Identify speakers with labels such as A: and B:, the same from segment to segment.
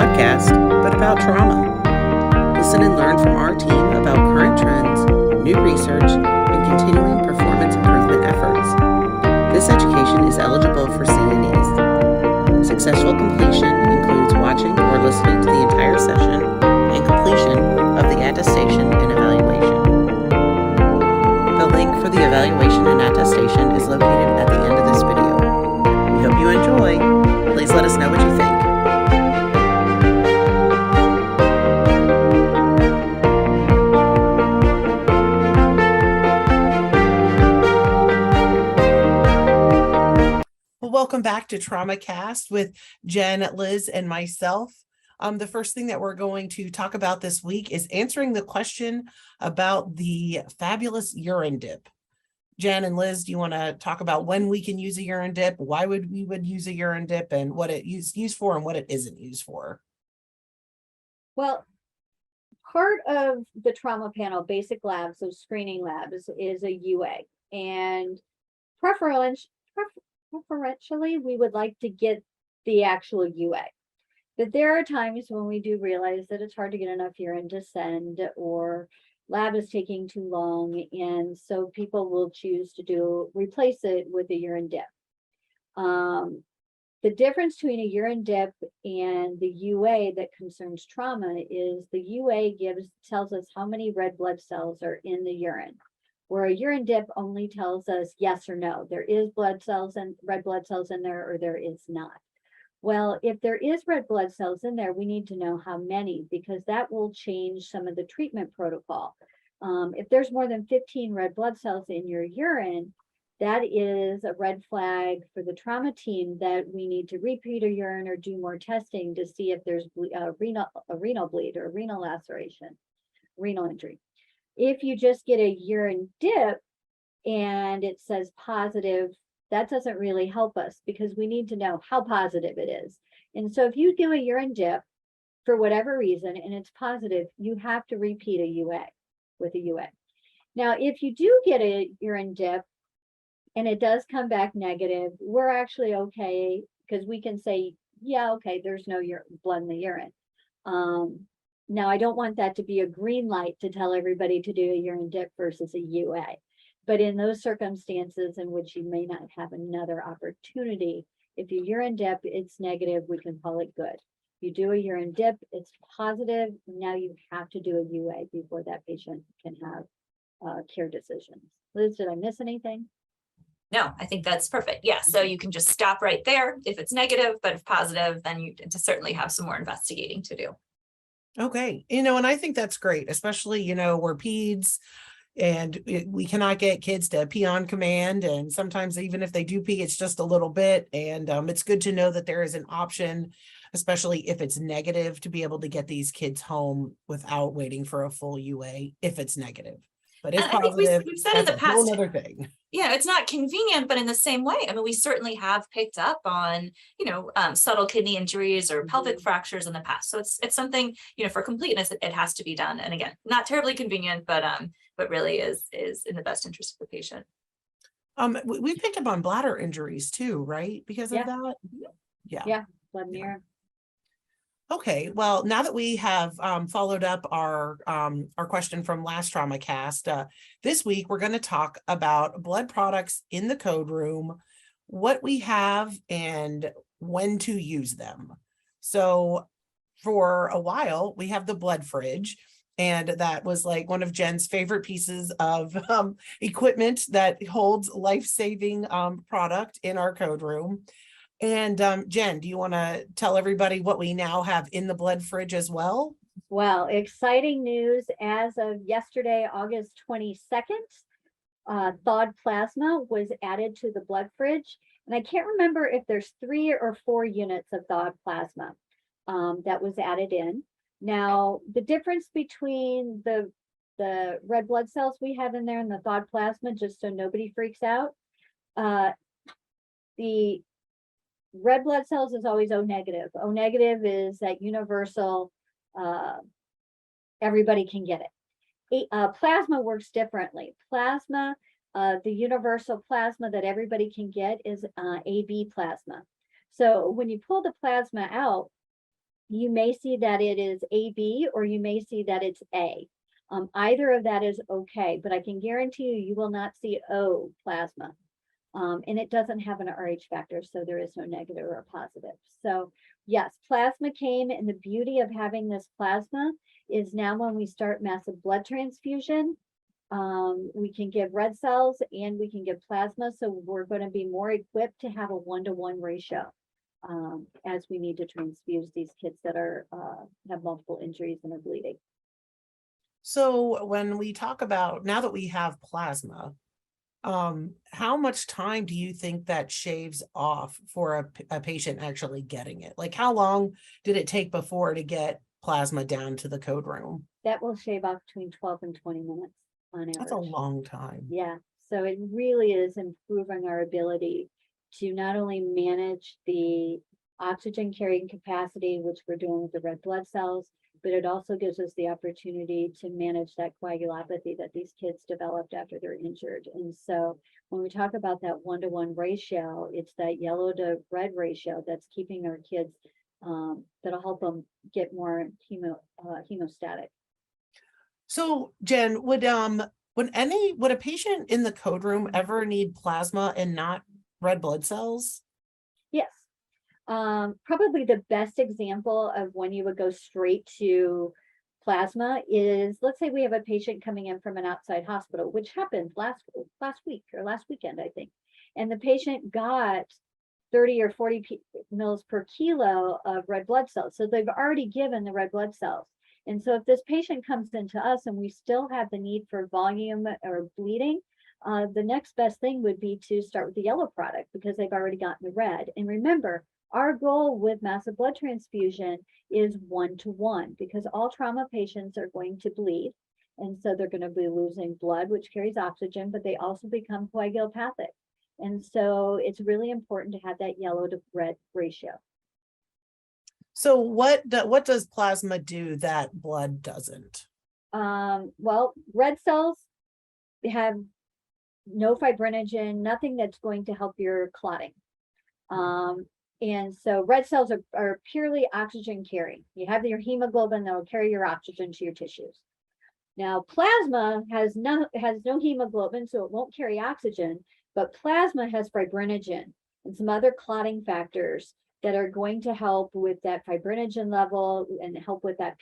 A: podcast, but about trauma. Listen and learn from our team about current trends, new research, and continuing performance improvement efforts. This education is eligible for CNEs. Successful completion includes watching or listening to the entire session and completion of the attestation and evaluation. The link for the evaluation and attestation is located at the end of this video. We hope you enjoy. Please let us know what you think. Well, welcome back to TraumaCast with Jen, Liz, and myself. The first thing that we're going to talk about this week is answering the question about the fabulous urine dip. Jen and Liz, do you want to talk about when we can use a urine dip, why we would use a urine dip, and what it used for and what it isn't used for?
B: Well, part of the trauma panel, basic labs, so screening labs, is a UA. And preferentially, we would like to get the actual UA. But there are times when we do realize that it's hard to get enough urine to send, or lab is taking too long, and so people will choose to replace it with a urine dip. The difference between a urine dip and the UA that concerns trauma is the UA tells us how many red blood cells are in the urine, where a urine dip only tells us yes or no. There is red blood cells in there, or there is not. Well, if there is red blood cells in there, we need to know how many, because that will change some of the treatment protocol. If there's more than 15 red blood cells in your urine, that is a red flag for the trauma team that we need to repeat a urine or do more testing to see if there's renal bleed or renal laceration, renal injury. If you just get a urine dip and it says positive, that doesn't really help us, because we need to know how positive it is. And so if you do a urine dip for whatever reason and it's positive, you have to repeat a UA with a UA. Now, if you do get a urine dip and it does come back negative, we're actually okay, because we can say, yeah, okay, there's no blood in the urine. Now, I don't want that to be a green light to tell everybody to do a urine dip versus a UA. But in those circumstances in which you may not have another opportunity, if you urine dip, it's negative, we can call it good. You do a urine dip, it's positive, now you have to do a UA before that patient can have care decisions. Liz, did I miss anything?
C: No, I think that's perfect. Yeah, so you can just stop right there if it's negative, but if positive, then you certainly have some more investigating to do.
A: Okay. And I think that's great, especially, we're peds and we cannot get kids to pee on command. And sometimes even if they do pee, it's just a little bit. And it's good to know that there is an option, especially if it's negative, to be able to get these kids home without waiting for a full UA if it's negative. But if positive,
C: we've said in the past,
A: whole other thing.
C: Yeah, it's not convenient, but in the same way, I mean, we certainly have picked up on, subtle kidney injuries or pelvic fractures in the past. So it's something, for completeness, it has to be done. And again, not terribly convenient, but really is in the best interest of the patient.
A: We picked up on bladder injuries too, right? Because of that.
B: Yeah, blood in the urine.
A: Okay, well, now that we have followed up our question from last TraumaCast, this week we're going to talk about blood products in the code room, what we have, and when to use them. So for a while, we have the blood fridge, and that was like one of Jen's favorite pieces of equipment that holds life-saving product in our code room. And Jen, do you want to tell everybody what we now have in the blood fridge as well?
B: Well, exciting news. As of yesterday, August 22nd, thawed plasma was added to the blood fridge. And I can't remember if there's 3 or 4 units of thawed plasma that was added in. Now, the difference between the red blood cells we have in there and the thawed plasma, just so nobody freaks out, the red blood cells is always O negative. O negative is that universal, everybody can get it. Plasma works differently. Plasma, the universal plasma that everybody can get is AB plasma. So when you pull the plasma out, You may see that it is AB or you may see that it's A. Either of that is okay, but I can guarantee you, you will not see O plasma. And it doesn't have an RH factor, so there is no negative or positive. So yes, plasma came, and the beauty of having this plasma is now when we start massive blood transfusion, we can give red cells and we can give plasma. So we're going to be more equipped to have a 1-to-1 ratio as we need to transfuse these kids that are have multiple injuries and are bleeding.
A: So when we talk about, now that we have plasma, how much time do you think that shaves off for a patient actually getting it? Like, how long did it take before to get plasma down to the code room?
B: That will shave off between 12 and 20 minutes on average.
A: That's a long time.
B: Yeah, so it really is improving our ability to not only manage the oxygen carrying capacity, which we're doing with the red blood cells, but it also gives us the opportunity to manage that coagulopathy that these kids developed after they're injured. And so when we talk about that 1-to-1 ratio, it's that yellow to red ratio that's keeping our kids, that'll help them get more hemostatic.
A: So Jen, would a patient in the code room ever need plasma and not red blood cells?
B: Yes. Probably the best example of when you would go straight to plasma is, let's say we have a patient coming in from an outside hospital, which happened last week or last weekend, I think. And the patient got 30 or 40 mils per kilo of red blood cells. So they've already given the red blood cells. And so if this patient comes into us and we still have the need for volume or bleeding, the next best thing would be to start with the yellow product because they've already gotten the red. And remember, our goal with massive blood transfusion is 1-to-1 because all trauma patients are going to bleed. And so they're going to be losing blood, which carries oxygen, but they also become coagulopathic. And so it's really important to have that yellow to red ratio.
A: So what does plasma do that blood doesn't?
B: Well, red cells have no fibrinogen, nothing that's going to help your clotting. And so red cells are purely oxygen carrying. You have your hemoglobin that will carry your oxygen to your tissues. Now, plasma has no hemoglobin, so it won't carry oxygen, but plasma has fibrinogen and some other clotting factors that are going to help with that fibrinogen level and help with that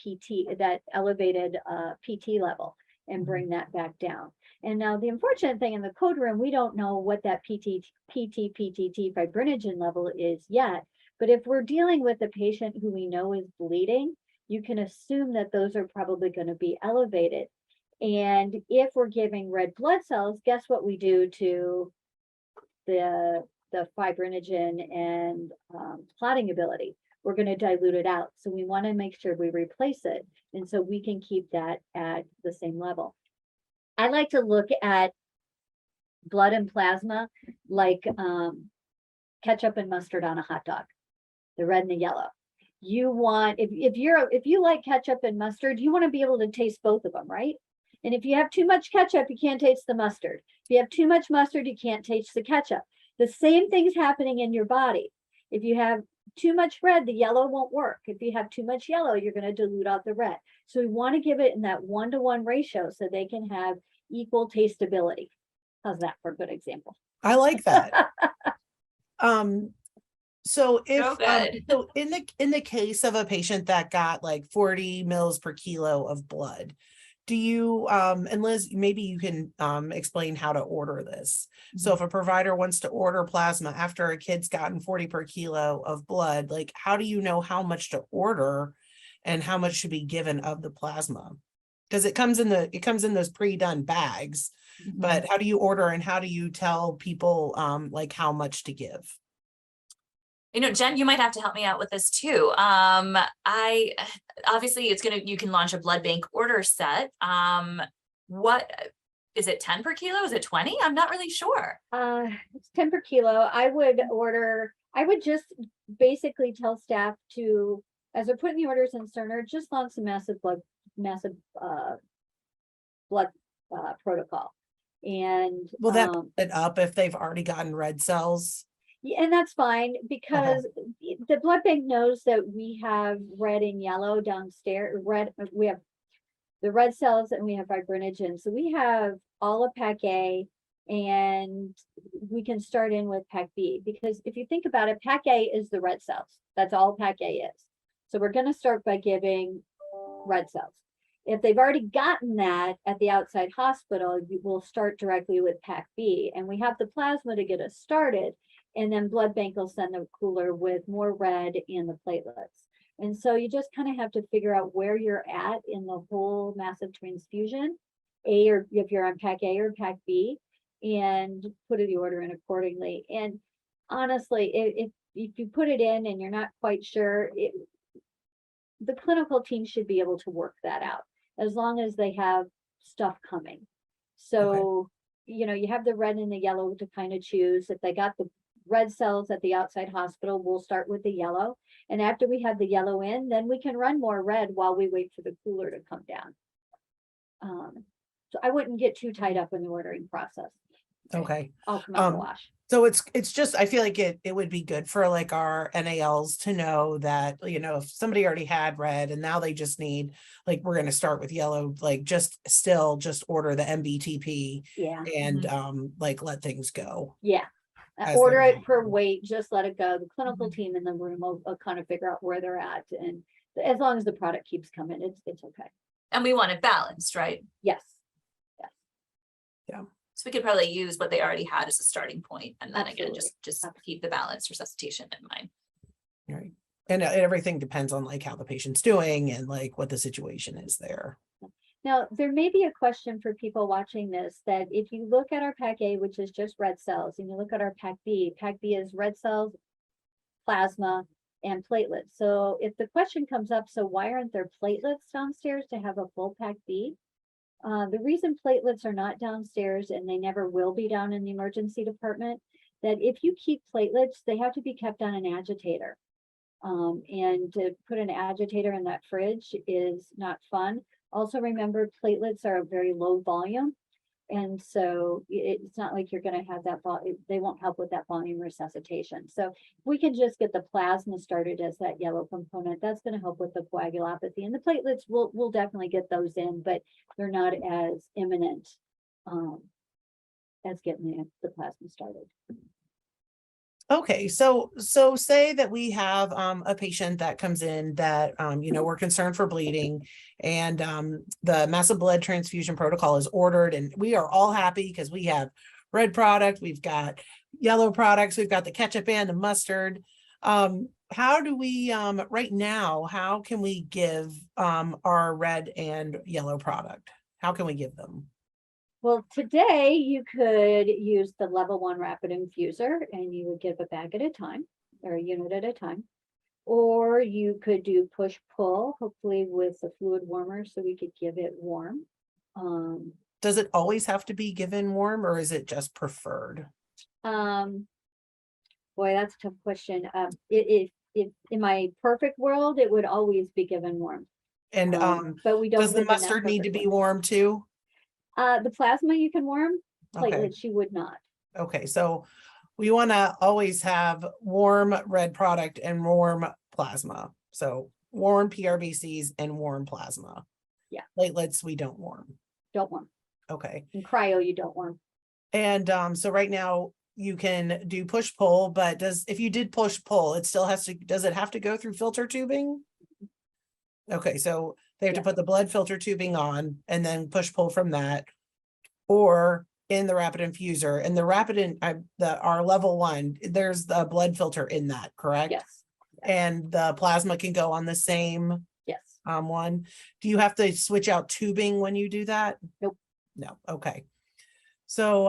B: that elevated PT level and bring that back down. And now the unfortunate thing in the code room, we don't know what that PTT fibrinogen level is yet. But if we're dealing with a patient who we know is bleeding, you can assume that those are probably going to be elevated. And if we're giving red blood cells, guess what we do to the fibrinogen and clotting ability? We're going to dilute it out. So we want to make sure we replace it. And so we can keep that at the same level. I like to look at blood and plasma like ketchup and mustard on a hot dog, the red and the yellow. You want, if you like ketchup and mustard, you want to be able to taste both of them, right? And if you have too much ketchup, you can't taste the mustard. If you have too much mustard, you can't taste the ketchup. The same thing's happening in your body. If you have too much red, the yellow won't work. If you have too much yellow, you're going to dilute out the red. So we want to give it in that 1-to-1 ratio so they can have equal tasteability. How's that for a good example?
A: I like that. So if
C: So
A: in the case of a patient that got like 40 mils per kilo of blood, do you and Liz, maybe you can explain how to order this. So if a provider wants to order plasma after a kid's gotten 40 per kilo of blood, like how do you know how much to order and how much should be given of the plasma? Because it comes in those pre-done bags, but how do you order and how do you tell people like how much to give?
C: You know, Jen, you might have to help me out with this too. Obviously you can launch a blood bank order set. What is it, 10 per kilo? Is it 20? I'm not really sure.
B: It's 10 per kilo. I would just basically tell staff to, as they're putting the orders in Cerner, just launch some massive blood protocol. And
A: will that put it up if they've already gotten red cells?
B: And that's fine because the blood bank knows that we have red and yellow downstairs, we have the red cells and we have fibrinogen. So we have all of pack A and we can start in with pack B, because if you think about it, pack A is the red cells. That's all pack A is. So we're going to start by giving red cells. If they've already gotten that at the outside hospital, you will start directly with pack B, and we have the plasma to get us started. And then blood bank will send the cooler with more red and the platelets. And so you just kind of have to figure out where you're at in the whole massive transfusion, or if you're on pack A or pack B, and put the order in accordingly. And honestly, if you put it in and you're not quite sure, the clinical team should be able to work that out as long as they have stuff coming. So, you know, you have the red and the yellow to kind of choose. If they got the red cells at the outside hospital, we'll start with the yellow. And after we have the yellow in, then we can run more red while we wait for the cooler to come down. So I wouldn't get too tied up in the ordering process.
A: Okay.
B: I'll come out the wash.
A: So it's just, I feel like it would be good for like our NALs to know that, you know, if somebody already had red and now they just need, like, we're going to start with yellow, like just order the MBTP
B: Yeah.
A: and like let things go.
B: Yeah.
A: As
B: Order
A: they're
B: it per weight, just let it go. The clinical team in the room will kind of figure out where they're at. And as long as the product keeps coming, it's okay.
C: And we want it balanced, right?
B: Yes.
C: So we could probably use what they already had as a starting point, and then
B: Absolutely.
C: again, just keep the balance resuscitation in mind.
A: Right. And everything depends on like how the patient's doing and like what the situation is there.
B: Now, there may be a question for people watching this, that if you look at our pack A, which is just red cells, and you look at our pack B is red cells, plasma, and platelets. So if the question comes up, so why aren't there platelets downstairs to have a full pack B? The reason platelets are not downstairs, and they never will be down in the emergency department, that if you keep platelets, they have to be kept on an agitator. And to put an agitator in that fridge is not fun. Also remember, platelets are a very low volume. And so it's not like you're going to have that, they won't help with that volume resuscitation. So we can just get the plasma started as that yellow component. That's going to help with the coagulopathy. And the platelets, we'll definitely get those in, but they're not as imminent as getting the plasma started.
A: Okay, so say that we have a patient that comes in that you know, we're concerned for bleeding, and the massive blood transfusion protocol is ordered, and we are all happy because we have red product, we've got yellow products, we've got the ketchup and the mustard. How do we right now, how can we give our red and yellow product? How can we give them?
B: Well, today you could use the level 1 rapid infuser, and you would give a bag at a time or a unit at a time. Or you could do push-pull, hopefully with the fluid warmer, so we could give it warm.
A: Does it always have to be given warm, or is it just preferred?
B: Boy, that's a tough question. If in my perfect world, it would always be given warm.
A: And
B: but we don't.
A: does the mustard need to be warm too?
B: The plasma you can warm,
A: Okay.
B: platelets you would not.
A: Okay, so we want to always have warm red product and warm plasma. So warm pRBCs and warm plasma.
B: Yeah.
A: Platelets we don't warm.
B: Don't warm.
A: Okay.
B: And cryo you don't warm.
A: And so right now you can do push pull, but if you did push pull, it still does it have to go through filter tubing? Okay, so they have to put the blood filter tubing on and then push pull from that, or in the rapid infuser. And the our level 1, there's the blood filter in that, correct?
B: Yes.
A: And the plasma can go on the same
B: Yes.
A: one. Do you have to switch out tubing when you do that?
B: Nope.
A: No. Okay. So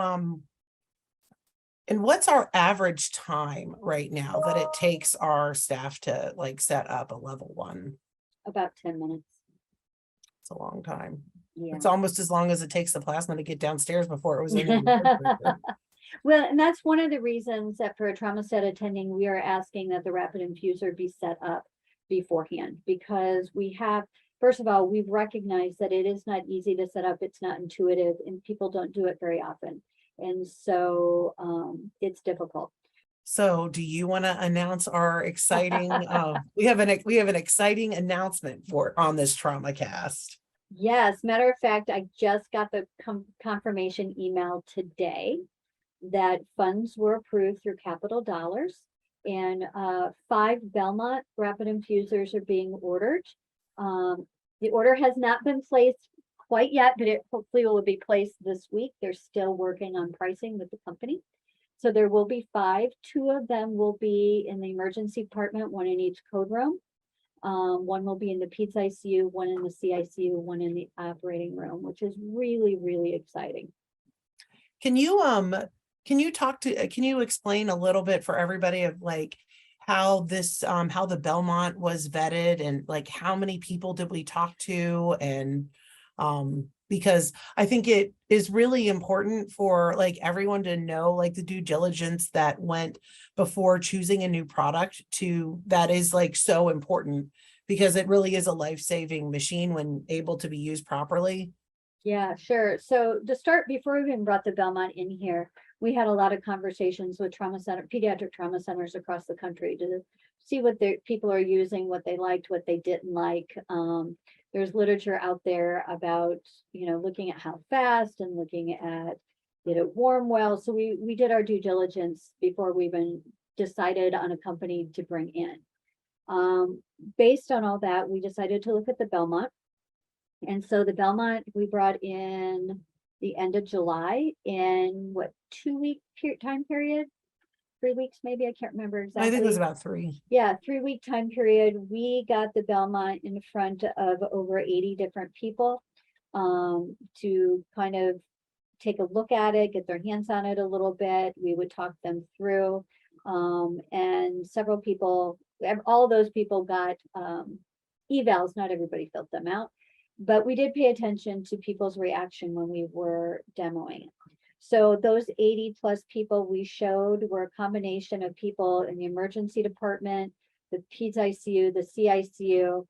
A: and what's our average time right now that it takes our staff to like set up a level 1?
B: About 10 minutes.
A: It's a long time.
B: Yeah.
A: It's almost as long as it takes the plasma to get downstairs before it was in the refrigerator.
B: Well, and that's one of the reasons that for a trauma set attending, we are asking that the rapid infuser be set up beforehand, because we have, first of all, we've recognized that it is not easy to set up. It's not intuitive, and people don't do it very often. And so it's difficult.
A: So do you want to announce our exciting, we have an exciting announcement on this TraumaCast.
B: Yes, matter of fact, I just got the confirmation email today that funds were approved through capital dollars, and 5 Belmont rapid infusers are being ordered. The order has not been placed quite yet, but it hopefully will be placed this week. They're still working on pricing with the company. So there will be 5. 2 of them will be in the emergency department, 1 in each code room. 1 will be in the peds ICU, 1 in the CICU, 1 in the operating room, which is really, really exciting.
A: Can you explain a little bit for everybody of like how this, how the Belmont was vetted, and like how many people did we talk to? And because I think it is really important for like everyone to know like the due diligence that went before choosing a new product that is like so important, because it really is a life-saving machine when able to be used properly.
B: Yeah, sure. So to start, before we even brought the Belmont in here, we had a lot of conversations with pediatric trauma centers across the country to see what their people are using, what they liked, what they didn't like. There's literature out there about, looking at how fast and looking at, did it warm well? So we did our due diligence before we even decided on a company to bring in. Based on all that, we decided to look at the Belmont. And so the Belmont, we brought in the end of July in 2-week time period, 3 weeks, maybe, I can't remember exactly.
A: I think it was about 3.
B: Yeah, 3-week time period. We got the Belmont in front of over 80 different people to kind of take a look at it, get their hands on it a little bit. We would talk them through. And several people, all of those people got evals. Not everybody filled them out, but we did pay attention to people's reaction when we were demoing it. So those 80 plus people we showed were a combination of people in the emergency department, the peds ICU, the CICU,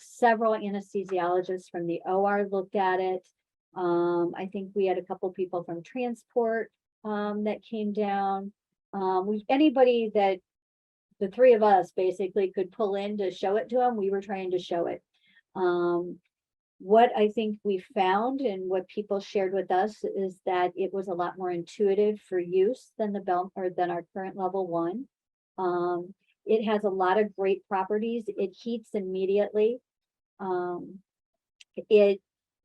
B: several anesthesiologists from the OR looked at it. I think we had a couple people from transport that came down. Anybody that the 3 of us basically could pull in to show it to them, we were trying to show it. What I think we found and what people shared with us is that it was a lot more intuitive for use than than our current level 1. It has a lot of great properties. It heats immediately. It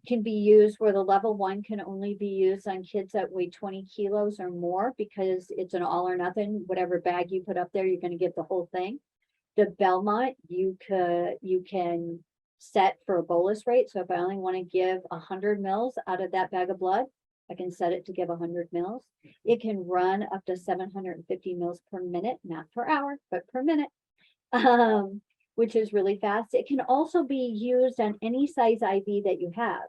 B: can be used where the level 1 can only be used on kids that weigh 20 kilos or more, because it's an all or nothing. Whatever bag you put up there, you're going to get the whole thing. The Belmont, you can set for a bolus rate. So if I only want to give 100 mils out of that bag of blood, I can set it to give 100 mils. It can run up to 750 mils per minute, not per hour, but per minute, which is really fast. It can also be used on any size IV that you have.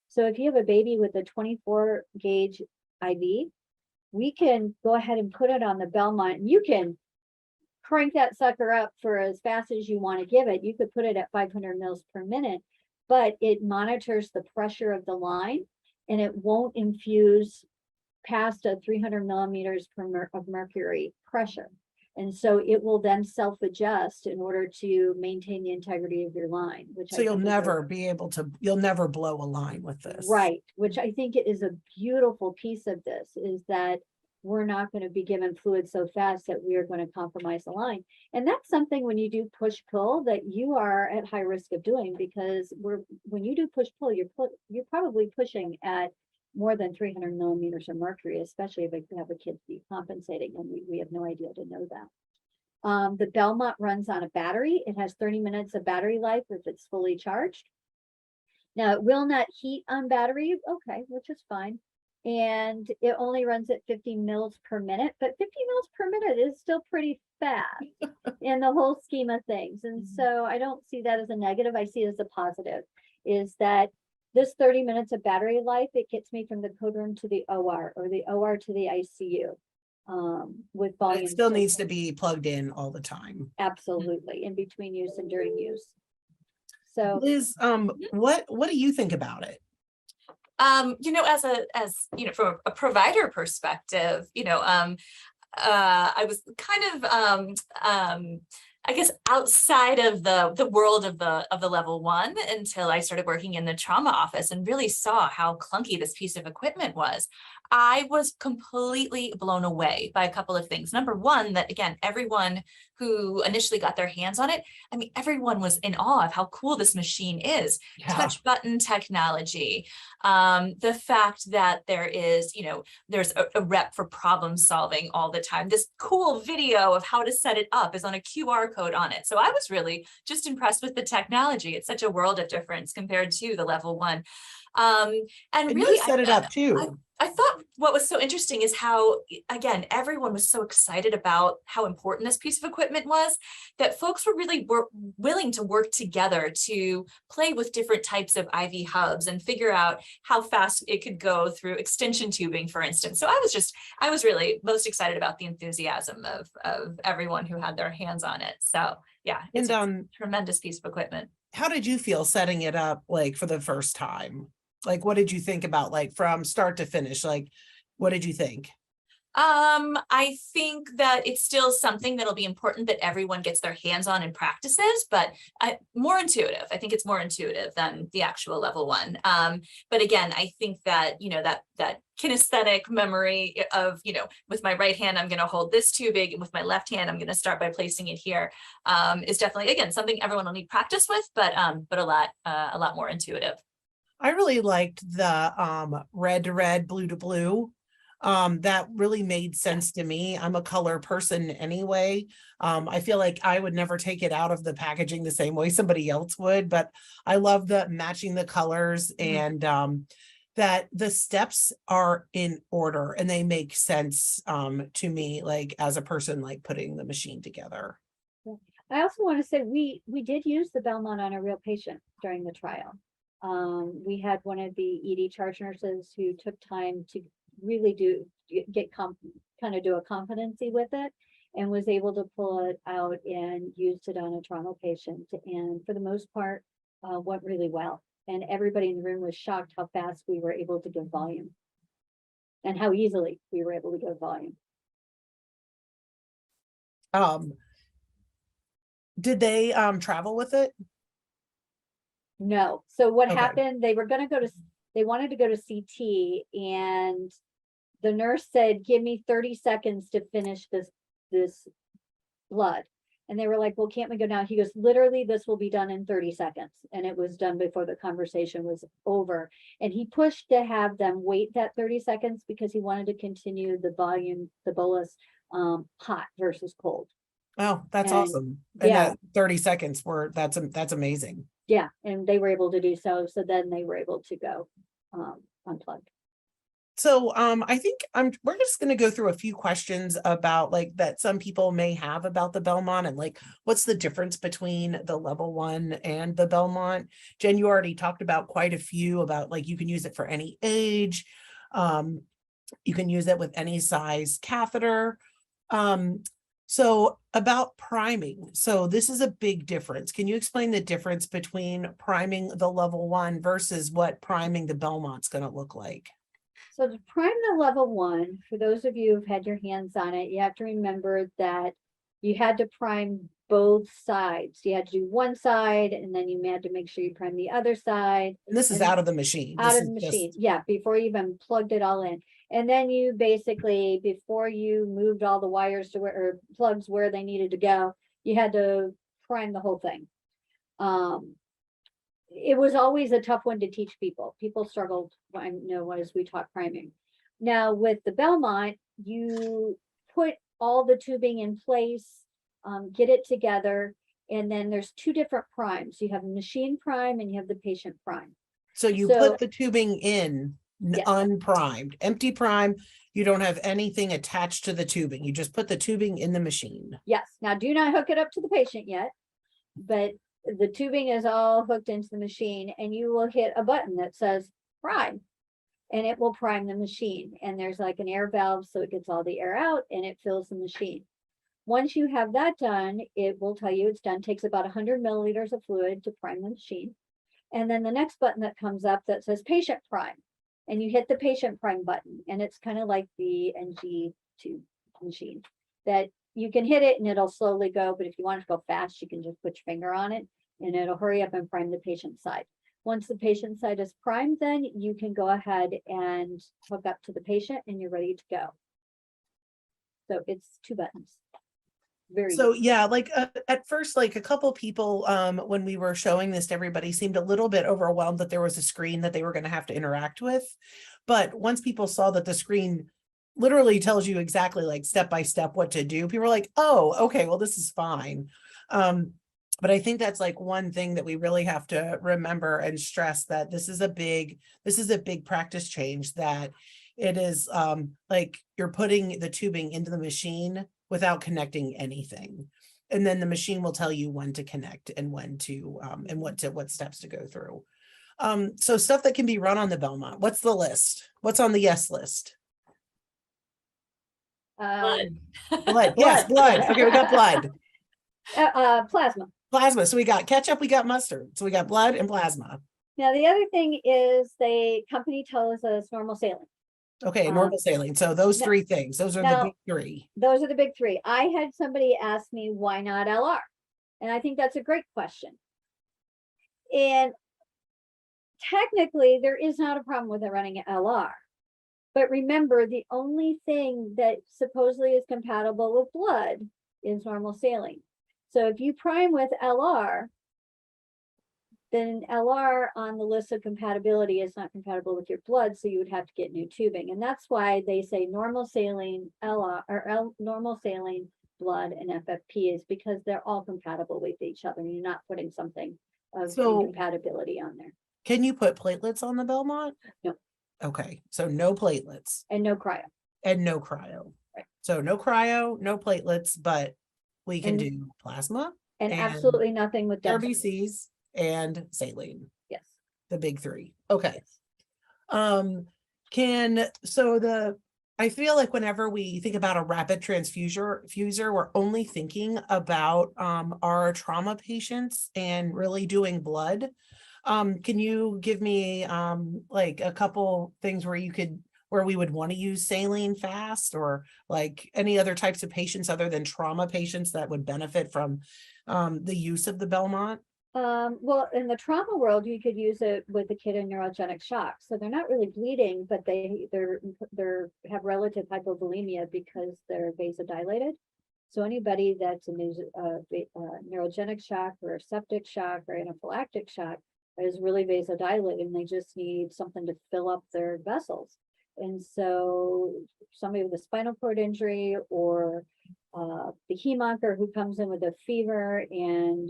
B: So if you have a baby with a 24 gauge IV, we can go ahead and put it on the Belmont, and you can crank that sucker up for as fast as you want to give it. You could put it at 500 mils per minute, but it monitors the pressure of the line, and it won't infuse past a 300 millimeters of mercury pressure. And so it will then self-adjust in order to maintain the integrity of your line.
A: So you'll never you'll never blow a line with this.
B: Right, which I think is a beautiful piece of this, is that we're not going to be given fluid so fast that we are going to compromise the line. And that's something when you do push-pull that you are at high risk of doing, because when you do push-pull, you're probably pushing at more than 300 millimeters of mercury, especially if you have a kid decompensating, and we have no idea to know that. The Belmont runs on a battery. It has 30 minutes of battery life if it's fully charged. Now, it will not heat on battery, okay, which is fine. And it only runs at 50 mils per minute, but 50 mils per minute is still pretty fast in the whole scheme of things. And so I don't see that as a negative. I see it as a positive, is that this 30 minutes of battery life, it gets me from the code room to the OR, or the OR to the ICU, with volume.
A: It still needs to be plugged in all the time.
B: Absolutely, in between use and during use. So
A: Liz, what do you think about it?
C: From a provider perspective, I was kind of I guess outside of the world of the level one until I started working in the trauma office and really saw how clunky this piece of equipment was. I was completely blown away by a couple of things. Number one, that again, everyone who initially got their hands on it, I mean, everyone was in awe of how cool this machine is.
A: Yeah.
C: Touch button technology, the fact that there is, there's a rep for problem solving all the time. This cool video of how to set it up is on a QR code on it. So I was really just impressed with the technology. It's such a world of difference compared to the level one. And really,
A: you set it up too.
C: I thought what was so interesting is how, again, everyone was so excited about how important this piece of equipment was that folks were really willing to work together to play with different types of IV hubs and figure out how fast it could go through extension tubing, for instance. So I was really most excited about the enthusiasm of everyone who had their hands on it. So yeah, it's a tremendous piece of equipment.
A: How did you feel setting it up like for the first time? Like, what did you think about like from start to finish? Like, what did you think?
C: I think that it's still something that'll be important that everyone gets their hands on and practices, but more intuitive. I think it's more intuitive than the actual level one. But again, I think that, that kinesthetic memory of, with my right hand, I'm going to hold this tubing, and with my left hand, I'm going to start by placing it here, is definitely, again, something everyone will need practice with, but a lot more intuitive.
A: I really liked the red to red, blue to blue. That really made sense to me. I'm a color person anyway. I feel like I would never take it out of the packaging the same way somebody else would, but I love the matching the colors and that the steps are in order and they make sense to me, like as a person like putting the machine together.
B: I also want to say we did use the Belmont on a real patient during the trial. We had one of the ED charge nurses who took time to really do a competency with it and was able to pull it out and used it on a trauma patient, and for the most part went really well, and everybody in the room was shocked how fast we were able to give volume and how easily we were able to give volume.
A: Did they travel with it?
B: No. So what
A: Okay.
B: happened, they wanted to go to CT, and the nurse said, give me 30 seconds to finish this blood. And they were like, well, can't we go now? He goes, literally, this will be done in 30 seconds. And it was done before the conversation was over. And he pushed to have them wait that 30 seconds because he wanted to continue the volume, the bolus, hot versus cold.
A: Oh, that's awesome. And that 30 seconds that's amazing.
B: Yeah, and they were able to do so. So then they were able to go unplugged.
A: So I think we're just going to go through a few questions about like that some people may have about the Belmont and like what's the difference between the level one and the Belmont. Jen, you already talked about quite a few about like you can use it for any age. You can use it with any size catheter. So about priming. So this is a big difference. Can you explain the difference between priming the level one versus what priming the Belmont's going to look like?
B: So to prime the level one, for those of you who've had your hands on it, you have to remember that you had to prime both sides. You had to do one side, and then you had to make sure you prime the other side.
A: And this is out of the machine.
B: Out of the machine, yeah, before you even plugged it all in. And then you basically, before you moved all the wires to where, or plugs where they needed to go, you had to prime the whole thing. It was always a tough one to teach people. People struggled, I know, as we taught priming. Now with the Belmont, you put all the tubing in place, get it together, and then there's two different primes. You have machine prime and you have the patient prime.
A: So you put the tubing in unprimed, empty prime. You don't have anything attached to the tubing. You just put the tubing in the machine.
B: Yes. Now do not hook it up to the patient yet, but the tubing is all hooked into the machine, and you will hit a button that says prime, and it will prime the machine. And there's like an air valve, so it gets all the air out and it fills the machine. Once you have that done, it will tell you it's done. Takes about 100 milliliters of fluid to prime the machine. And then the next button that comes up that says patient prime, and you hit the patient prime button, and it's kind of like the NG tube machine that you can hit it and it'll slowly go, but if you want it to go fast, you can just put your finger on it and it'll hurry up and prime the patient's side. Once the patient's side is primed, then you can go ahead and hook up to the patient and you're ready to go. So it's 2 buttons. Very
A: So
B: easy.
A: yeah, like at first, like a couple people, when we were showing this to everybody, seemed a little bit overwhelmed that there was a screen that they were going to have to interact with. But once people saw that the screen literally tells you exactly like step by step what to do, people were like, oh, okay, well, this is fine. But I think that's like one thing that we really have to remember and stress, that this is a big practice change, that it is like you're putting the tubing into the machine without connecting anything. And then the machine will tell you when to connect and when to and what steps to go through. So stuff that can be run on the Belmont. What's the list? What's on the yes list? Blood. Yes, blood. Okay, we got blood.
B: Plasma.
A: Plasma. So we got ketchup, we got mustard. So we got blood and plasma.
B: Now, the other thing is the company tells us normal saline.
A: Okay, normal saline. So those
B: now-
A: 3 things, those are the
B: now-
A: big 3.
B: Those are the big 3. I had somebody ask me, why not LR? And I think that's a great question. And technically, there is not a problem with it running LR. But remember, the only thing that supposedly is compatible with blood is normal saline. So if you prime with LR, then LR on the list of compatibility is not compatible with your blood, so you would have to get new tubing. And that's why they say normal saline, LR, or normal saline, blood, and FFP, is because they're all compatible with each other. You're not putting something of
A: So-
B: incompatibility on there.
A: Can you put platelets on the Belmont?
B: No.
A: Okay, so no platelets
B: And no cryo.
A: and no cryo.
B: Right.
A: So no cryo, no platelets, but we can
B: And-
A: do plasma,
B: And
A: And
B: absolutely nothing with depth.
A: pRBCs, and saline,
B: Yes.
A: the big 3. Okay. I feel like whenever we think about a rapid infuser, we're only thinking about our trauma patients and really doing blood. Can you give me like a couple things where we would want to use saline fast, or like any other types of patients other than trauma patients that would benefit from the use of the Belmont?
B: Well, in the trauma world, you could use it with a kid in neurogenic shock. So they're not really bleeding, but they have relative hypovolemia because they're vasodilated. So anybody that's in neurogenic shock or septic shock or anaphylactic shock is really vasodilated, and they just need something to fill up their vessels. And so somebody with a spinal cord injury, or the hemonker who comes in with a fever and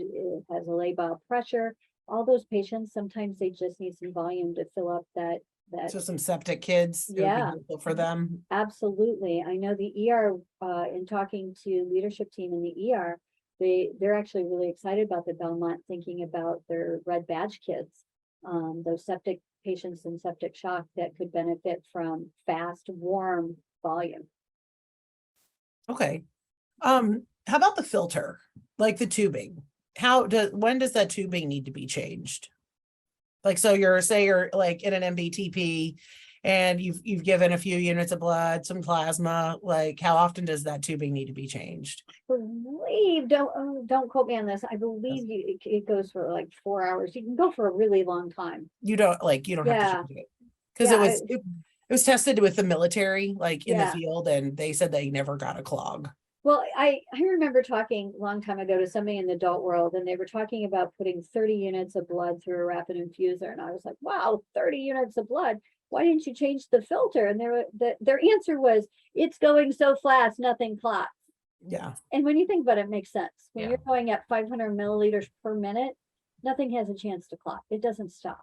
B: has a labile pressure, all those patients, sometimes they just need some volume to fill up that.
A: So some septic kids, it would be
B: Yeah.
A: helpful for them.
B: Absolutely. I know the ER, in talking to leadership team in the ER, they're actually really excited about the Belmont, thinking about their red badge kids, those septic patients in septic shock that could benefit from fast, warm volume.
A: Okay. How about the filter, like the tubing? When does that tubing need to be changed? Like, so you're like in an MBTP and you've given a few units of blood, some plasma, like how often does that tubing need to be changed?
B: I believe, don't quote me on this. I believe it goes for like 4 hours. You can go for a really long time.
A: You don't have to
B: Yeah.
A: change it. Because
B: Yeah,
A: it was tested with the military, like in the
B: Yeah.
A: field, and they said they never got a clog.
B: Well, I remember talking a long time ago to somebody in the adult world, and they were talking about putting 30 units of blood through a rapid infuser. And I was like, wow, 30 units of blood. Why didn't you change the filter? And their answer was, it's going so fast, nothing clots.
A: Yeah.
B: And when you think about it, it makes sense. When
C: Yeah.
B: you're going at 500 milliliters per minute, nothing has a chance to clot. It doesn't stop.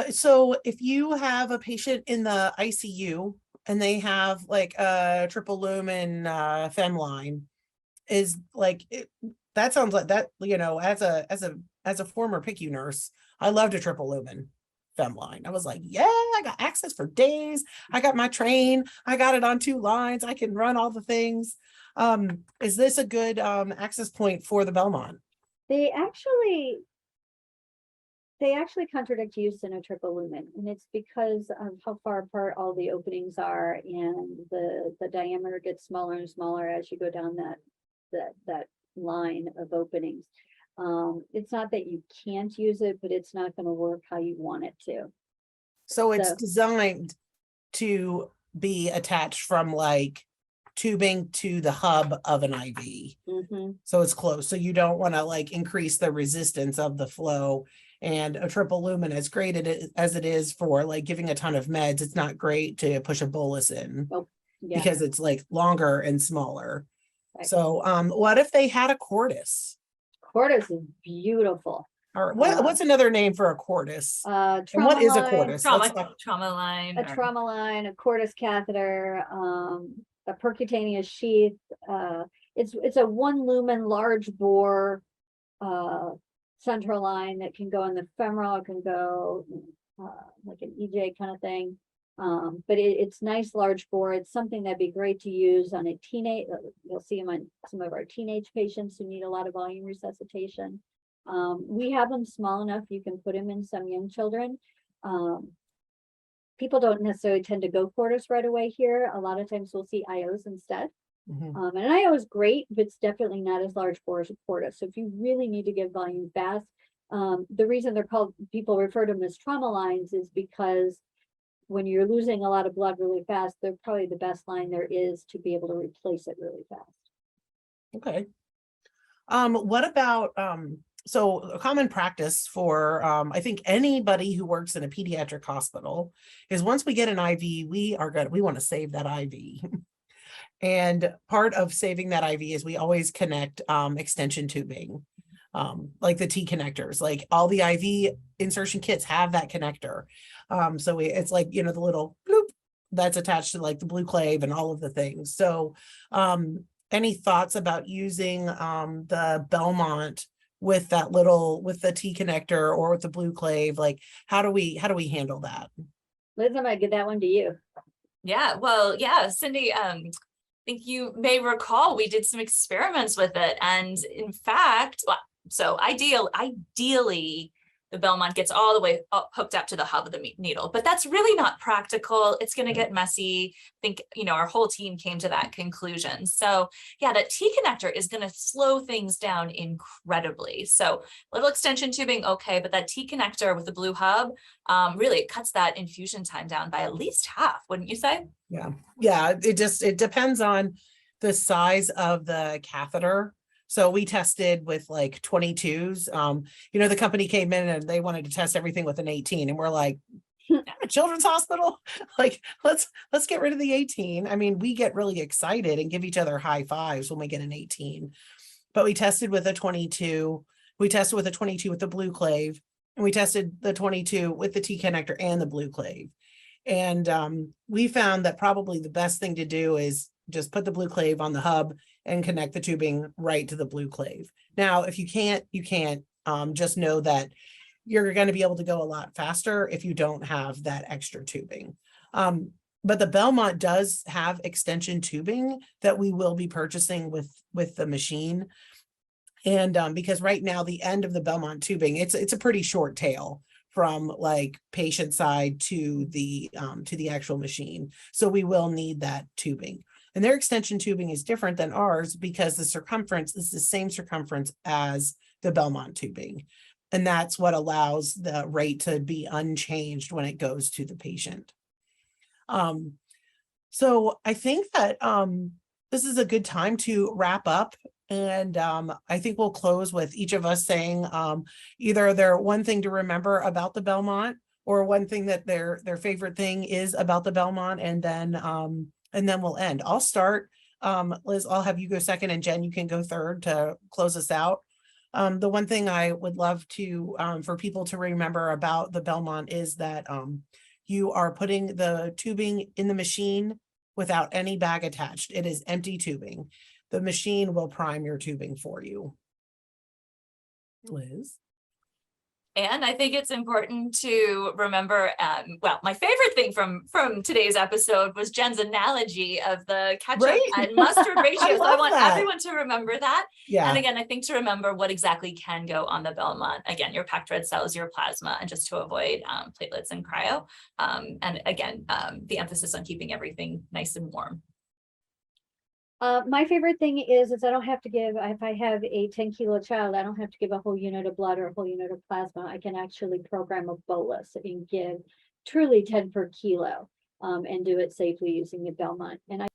A: So if you have a patient in the ICU and they have like a triple lumen femline, is like that sounds like that, as a former PICU nurse, I loved a triple lumen femline. I was like, yeah, I got access for days. I got my train. I got it on 2 lines. I can run all the things. Is this a good access point for the Belmont?
B: They they actually contradict use in a triple lumen, and it's because of how far apart all the openings are, and the diameter gets smaller and smaller as you go down that line of openings. It's not that you can't use it, but it's not going to work how you want it to.
A: So it's
B: So-
A: designed to be attached from like tubing to the hub of an IV.
B: Mhm.
A: So it's close. So you don't want to like increase the resistance of the flow. And a triple lumen, as great as it is for like giving a ton of meds, it's not great to push a bolus in
B: Yeah.
A: because it's like longer and smaller.
B: Right.
A: So what if they had a cordis?
B: Cordis is beautiful.
A: Or what's another name for a cordis? And what is a
B: Trauma line,
A: cordis? Let's talk-
C: Trauma line.
B: a trauma line, a cordis catheter, a percutaneous sheath. It's a 1 lumen large bore central line that can go in the femoral. It can go like an EJ kind of thing. But it's nice large bore. It's something that'd be great to use on a teenage. You'll see them on some of our teenage patients who need a lot of volume resuscitation. We have them small enough you can put them in some young children. People don't necessarily tend to go cordis right away here. A lot of times we'll see IOs instead.
A: Mhm.
B: And an IO is great, but it's definitely not as large bore as a cordis. So if you really need to give volume fast, the reason they're called, people refer to them as trauma lines, is because when you're losing a lot of blood really fast, they're probably the best line there is to be able to replace it really fast.
A: Okay. What about so a common practice for I think anybody who works in a pediatric hospital is once we get an IV, we want to save that IV. And part of saving that IV is we always connect extension tubing, like the T connectors, like all the IV insertion kits have that connector. So it's like, the little bloop that's attached to like the blue clave and all of the things. So any thoughts about using the Belmont with the T connector or with the blue clave? Like how do we handle that?
B: Liz, I'm gonna give that one to you.
C: Yeah, well, yeah, Cindy, I think you may recall we did some experiments with it. And in fact, so ideally, the Belmont gets all the way hooked up to the hub of the needle, but that's really not practical. It's going to get messy. I think, our whole team came to that conclusion. So yeah, that T connector is going to slow things down incredibly. So little extension tubing, okay, but that T connector with the blue hub, really it cuts that infusion time down by at least half, wouldn't you say?
A: Yeah, it depends on the size of the catheter. So we tested with like 22s. The company came in and they wanted to test everything with an 18, and we're like, a children's hospital, like let's get rid of the 18. I mean, we get really excited and give each other high fives when we get an 18. But we tested with a 22. We tested with a 22 with the blue clave, and we tested the 22 with the T connector and the blue clave. And we found that probably the best thing to do is just put the blue clave on the hub and connect the tubing right to the blue clave. Now, if you can't, you can't. Just know that you're going to be able to go a lot faster if you don't have that extra tubing. But the Belmont does have extension tubing that we will be purchasing with the machine. And because right now the end of the Belmont tubing, it's a pretty short tail from like patient side to the actual machine. So we will need that tubing. And their extension tubing is different than ours because the circumference is the same circumference as the Belmont tubing. And that's what allows the rate to be unchanged when it goes to the patient. So I think that this is a good time to wrap up. And I think we'll close with each of us saying either their one thing to remember about the Belmont or one thing that their favorite thing is about the Belmont, and then we'll end. I'll start. Liz, I'll have you go second, and Jen, you can go third to close us out. The one thing I would love to for people to remember about the Belmont is that you are putting the tubing in the machine without any bag attached. It is empty tubing. The machine will prime your tubing for you. Liz?
C: And I think it's important to remember, well, my favorite thing from today's episode was Jen's analogy of the ketchup
A: Right?
C: and mustard ratio. So I
A: love
C: want
A: that.
C: everyone to remember that. And
A: Yeah,
C: again, I think to remember what exactly can go on the Belmont. Again, your packed red cells, your plasma, and just to avoid platelets and cryo. And again, the emphasis on keeping everything nice and warm.
B: My favorite thing is I don't have to give, if I have a 10-kilo child, I don't have to give a whole unit of blood or a whole unit of plasma. I can actually program a bolus and give truly 10 per kilo and do it safely using the Belmont. And I